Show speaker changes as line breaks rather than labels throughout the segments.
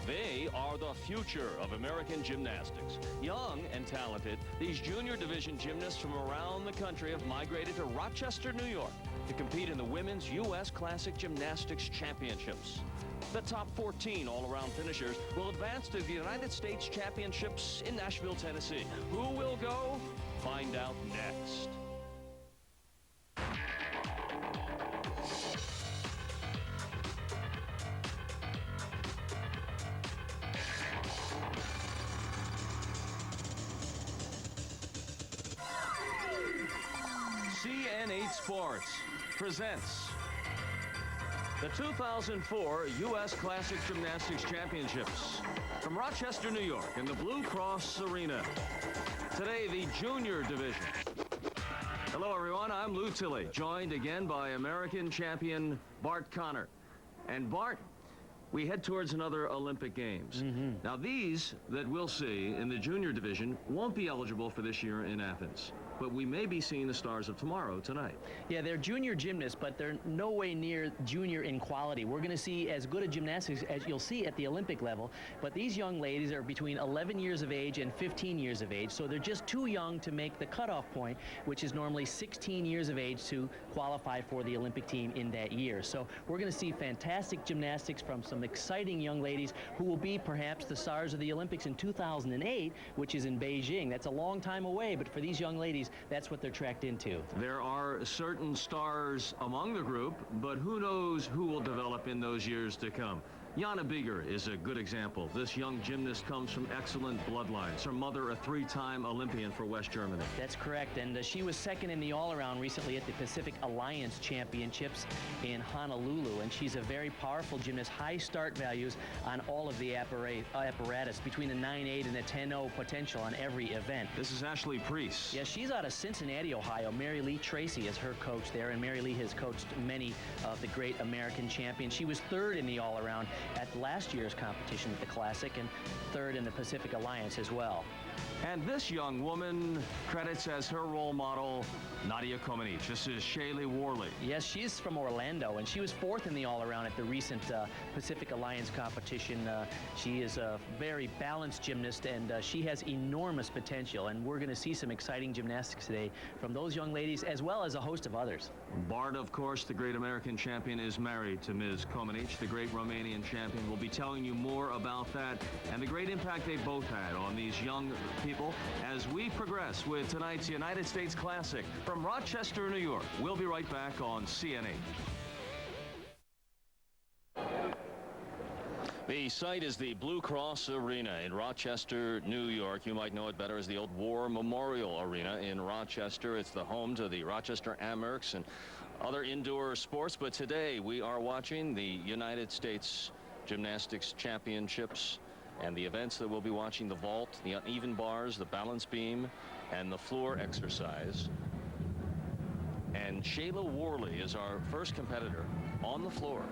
They are the future of American gymnastics. Young and talented, these junior division gymnasts from around the country have migrated to Rochester, New York to compete in the Women's U.S. Classic Gymnastics Championships. The top 14 all-around finishers will advance to the United States Championships in Nashville, Tennessee. Who will go? Find out next. CN8 Sports presents the 2004 U.S. Classic Gymnastics Championships from Rochester, New York in the Blue Cross Arena. Today, the junior division. Hello, everyone. I'm Lou Tilley, joined again by American champion Bart Connor. And Bart, we head towards another Olympic Games. Now, these that we'll see in the junior division won't be eligible for this year in Athens. But we may be seeing the stars of tomorrow tonight. Yeah, they're junior gymnasts, but they're no way near junior in quality. We're going to see as good a gymnastics as you'll see at the Olympic level, but these young ladies are between 11 years of age and 15 years of age, so they're just too young to make the cutoff point, which is normally 16 years of age to qualify for the Olympic team in that year. So we're going to see fantastic gymnastics from some exciting young ladies who will be perhaps the stars of the Olympics in 2008, which is in Beijing. That's a long time away, but for these young ladies, that's what they're tracked into. There are certain stars among the group, but who knows who will develop in those years to come. Jana Bieger is a good example. This young gymnast comes from excellent bloodlines. Her mother, a three-time Olympian for West Germany. That's correct, and she was second in the all-around recently at the Pacific Alliance Championships in Honolulu, and she's a very powerful gymnast, high start values on all of the apparatus, between the 9.8 and the 10.0 potential on every event. This is Ashley Priest. Yeah, she's out of Cincinnati, Ohio. Mary Lee Tracy is her coach there, and Mary Lee has coached many of the great American champions. She was third in the all-around at last year's competition at the Classic, and third in the Pacific Alliance as well. And this young woman credits as her role model Nadia Comaneci. This is Shayla Worley. Yes, she's from Orlando, and she was fourth in the all-around at the recent Pacific Alliance competition. She is a very balanced gymnast, and she has enormous potential, and we're going to see some exciting gymnastics today from those young ladies, as well as a host of others. Bart, of course, the great American champion, is married to Ms. Comaneci, the great Romanian champion. We'll be telling you more about that and the great impact they both had on these young people as we progress with tonight's United States Classic from Rochester, New York. We'll be right back on CN8. The site is the Blue Cross Arena in Rochester, New York. You might know it better as the old War Memorial Arena in Rochester. It's the home to the Rochester Amerks and other indoor sports. But today we are watching the United States Gymnastics Championships and the events that we'll be watching: the vault, the uneven bars, the balance beam, and the floor exercise. And Shayla Worley is our first competitor on the floor.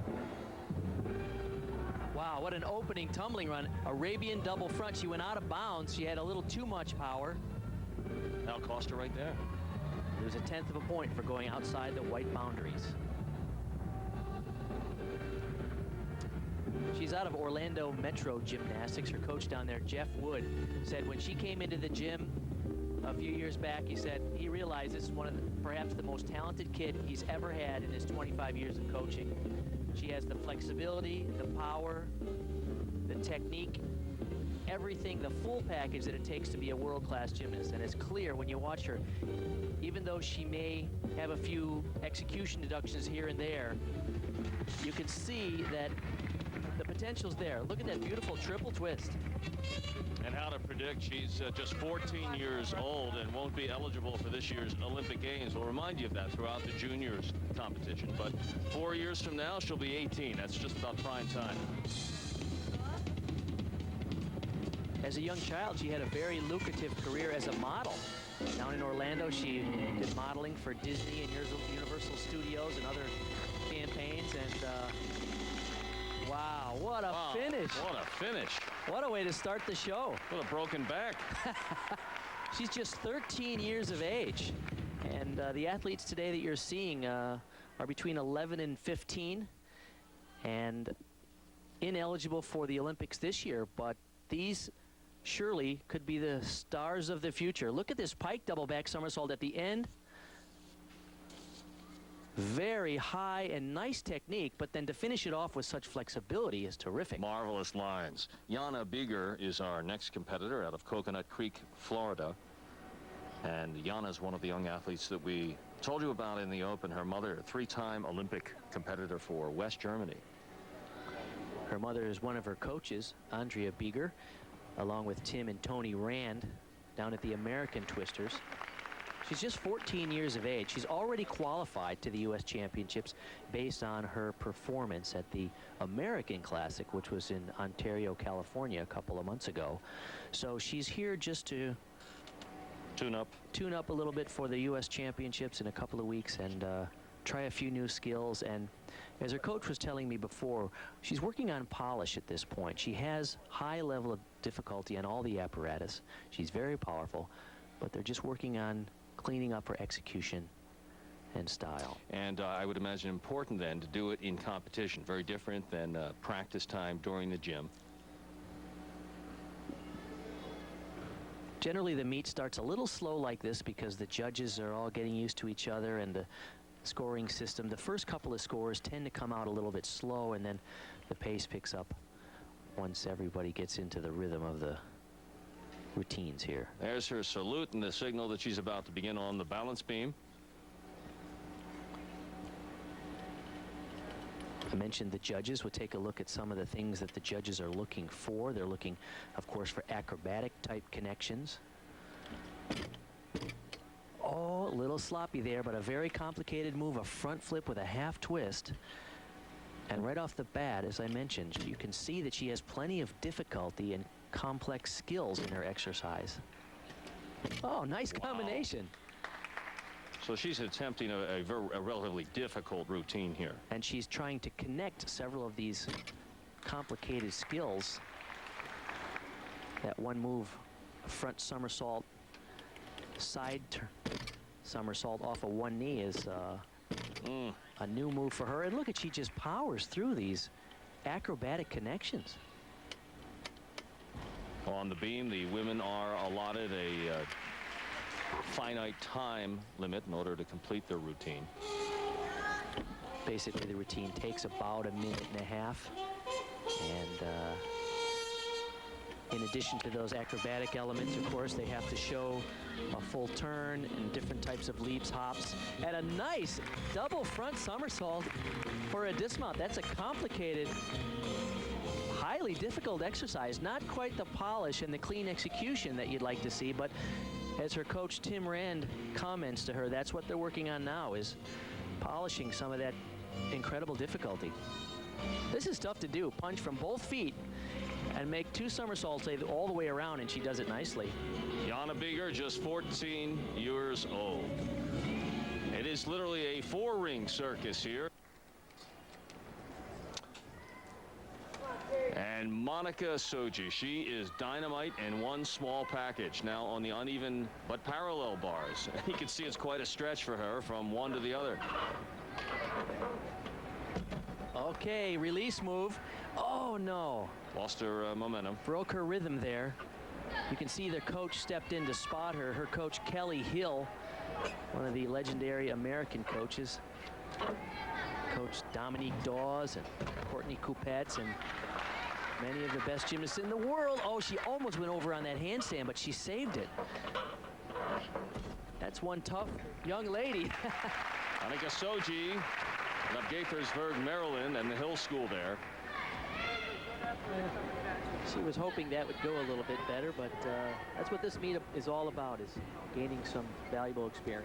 Wow, what an opening tumbling run. Arabian double front. She went out of bounds. She had a little too much power. That'll cost her right there. There's a 1/10 of a point for going outside the white boundaries. She's out of Orlando Metro Gymnastics. Her coach down there, Jeff Wood, said when she came into the gym a few years back, he said he realized this is one of perhaps the most talented kid he's ever had in his 25 years of coaching. She has the flexibility, the power, the technique, everything, the full package that it takes to be a world-class gymnast. And it's clear when you watch her, even though she may have a few execution deductions here and there, you can see that the potential's there. Look at that beautiful triple twist. And how to predict, she's just 14 years old and won't be eligible for this year's Olympic Games. We'll remind you of that throughout the juniors competition. But 4 years from now, she'll be 18. That's just about prime time. As a young child, she had a very lucrative career as a model. Down in Orlando, she did modeling for Disney and Universal Studios and other campaigns. And wow, what a finish. What a finish. What a way to start the show. What a broken back. She's just 13 years of age. And the athletes today that you're seeing are between 11 and 15. And
ineligible for the Olympics this year, but these surely could be the stars of the future. Look at this pike double back somersault at the end. Very high and nice technique, but then to finish it off with such flexibility is terrific.
Marvelous lines. Jana Bieger is our next competitor out of Coconut Creek, Florida. And Jana is one of the young athletes that we told you about in the Open. Her mother, three-time Olympic competitor for West Germany.
Her mother is one of her coaches, Andrea Bieger, along with Tim and Tony Rand down at the American Twisters. She's just 14 years of age. She's already qualified to the U.S. Championships based on her performance at the American Classic, which was in Ontario, California a couple of months ago. So she's here just to tune up a little bit for the U.S. Championships in a couple of weeks and try a few new skills. And as her coach was telling me before, she's working on polish at this point. She has high level of difficulty on all the apparatus. She's very powerful, but they're just working on cleaning up her execution and style. And
I would imagine important then to do it in competition. Very different than practice time during the gym.
Generally, the meet starts a little slow like this because the judges are all getting used to each other and the scoring system. The first couple of scores tend to come out a little bit slow, and then the pace picks up once everybody gets into the rhythm of the routines here.
There's her salute and the signal that she's about to begin on the balance beam.
I mentioned the judges. We'll take a look at some of the things that the judges are looking for. They're looking, of course, for acrobatic type connections. Oh, a little sloppy there, but a very complicated move, a front flip with a half twist. And right off the bat, as I mentioned, you can see that she has plenty of difficulty and complex skills in her exercise. Oh, nice combination.
So she's attempting a relatively difficult routine here.
And she's trying to connect several of these complicated skills. That one move, front somersault, side somersault off of one knee is a new move for her. And look at, she just powers through these acrobatic connections.
On the beam, the women are allotted a finite time limit in order to complete their routine.
Basically, the routine takes about a minute and a half. And in addition to those acrobatic elements, of course, they have to show a full turn and different types of leaps, hops, and a nice double front somersault for a dismount. That's a complicated, highly difficult exercise. Not quite the polish and the clean execution that you'd like to see, but as her coach Tim Rand comments to her, that's what they're working on now, is polishing some of that incredible difficulty. This is tough to do. Punch from both feet and make two somersaults all the way around, and she does it nicely.
Jana Bieger, just 14 years old. It is literally a four-ring circus here. And Monica Shoji, she is dynamite in one small package. Now on the uneven but parallel bars. You can see it's quite a stretch for her from one to the other.
Okay, release move. Oh, no.
Lost her momentum.
Broke her rhythm there. You can see their coach stepped in to spot her. Her coach, Kelly Hill, one of the legendary American coaches. Coach Dominique Dawes and Courtney Coupets and many of the best gymnasts in the world. Oh, she almost went over on that handstand, but she saved it. That's one tough young lady.
Monica Shoji of Gaithersburg, Maryland, and the Hill School there.
She was hoping that would go a little bit better, but that's what this meetup is all about, is gaining some valuable experience.